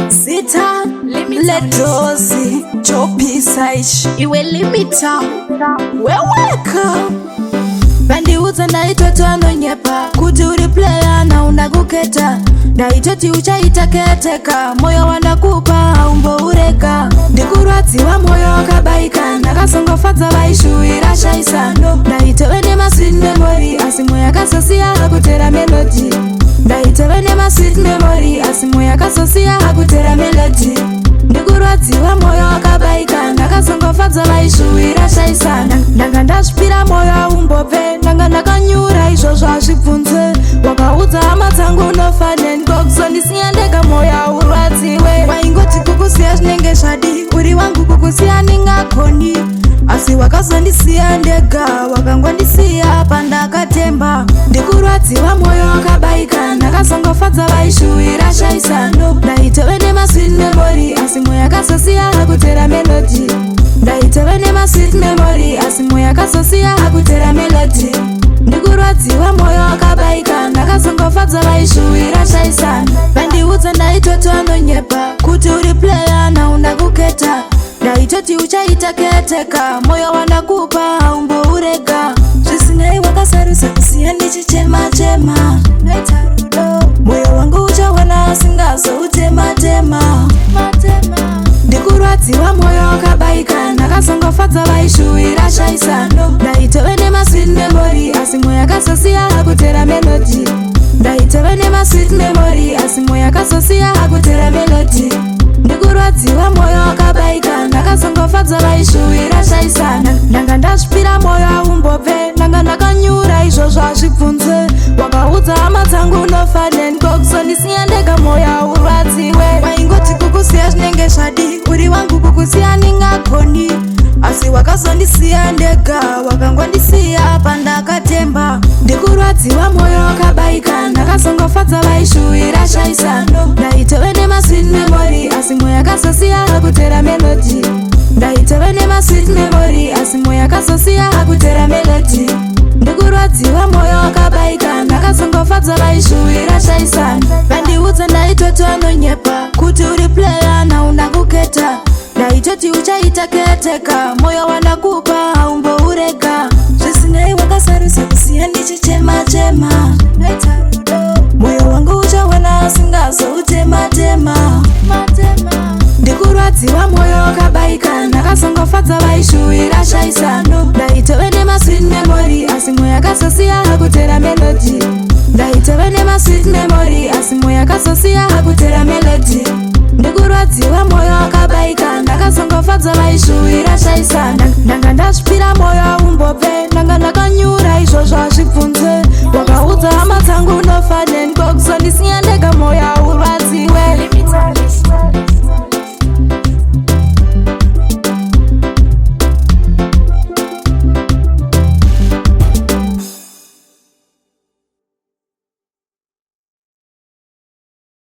Sita Ledozi Chopi Saish Iwe limita Weweka Bandi uza na itoto nyepa Kuti uriplaya na unaguketa Na itoti ucha itaketeka Moyo wanakupa umbo ureka Ndikurwati wa moyo wakabaika Nakasongo fata baishu irasha isano Na itowene ma sweet memory Asimu ya kasosia hakutera melody Na itowene ma sweet memory Asimu ya kasosia hakutera melody Ndikurwati wa moyo wakabaika Nakasongo fata baishu irasha isano Nanga ndashpira moyo umbope Nanga nakanyura isho shashipfunze Wakauza amatangu nofane Nkokso siandeka moyo urwatiwe Waingoti kukusia shnenge shadi Uri wangu kukusia ningakoni Asi wakazondisia ndega Wakangondisia panda katemba Ndikurwati wa moyo wakabaika Nakasongo fata baishu irasha isano Na itowene ma sweet memory Asimu ya kasosia hakutera melody Na itowene ma sweet memory Asimu ya kasosia hakutera melody Ndikurwati wa moyo wakabaika Nakasongo fata baishu irasha isano Bandi uza na itoto nyepa Kuti uriplaya na unaguketa Na itoti ucha itaketeka Moyo wanakupa umbo ureka Jisinei wakasarusa kusiani chichema chema Moyo wangu ucha wana singaso utema tema Ndikurwati wa moyo wakabaika Nakasongo fata baishu irasha isano Na itowene ma sweet memory Asimu ya kasosia hakutera melody Na itowene ma sweet memory Asimu ya kasosia hakutera melody Ndikurwati wa moyo wakabaika Nakasongo fata baishu irasha isana Nanga ndashpira moyo umbope Nanga nakanyura isho shashipfunze Wakauza amatangu nofane Nkokso siandeka moyo urwatiwe Waingoti kukusia shnenge shadi Uri wangu kukusia ningakoni Asi wakazondisia ndega Wakangondisia panda katemba Ndikurwati wa moyo wakabaika Nakasongo fata baishu irasha isano Na itowene ma sweet memory Asimu ya kasosia hakutera melody Na itowene ma sweet memory Asimu ya kasosia hakutera melody Ndikurwati wa moyo wakabaika Nakasongo fata baishu irasha isano Bandi uza na itoto nyepa Kuti uriplaya na unaguketa Na itoti ucha itaketeka Moyo wanakupa umbo ureka Jisinei wakasarusa kusiani chichema chema Moyo wangu ucha wana singaso utema tema Ndikurwati wa moyo wakabaika Nakasongo fata baishu irasha isano Na itowene ma sweet memory Asimu ya kasosia hakutera melody Na itowene ma sweet memory Asimu ya kasosia hakutera melody Ndikurwati wa moyo wakabaika Nakasongo fata baishu irasha isana Nanga ndashpira moyo umbope Nanga nakanyura isho shashipfunze Wakauza amatangu nofane Nkokso siandeka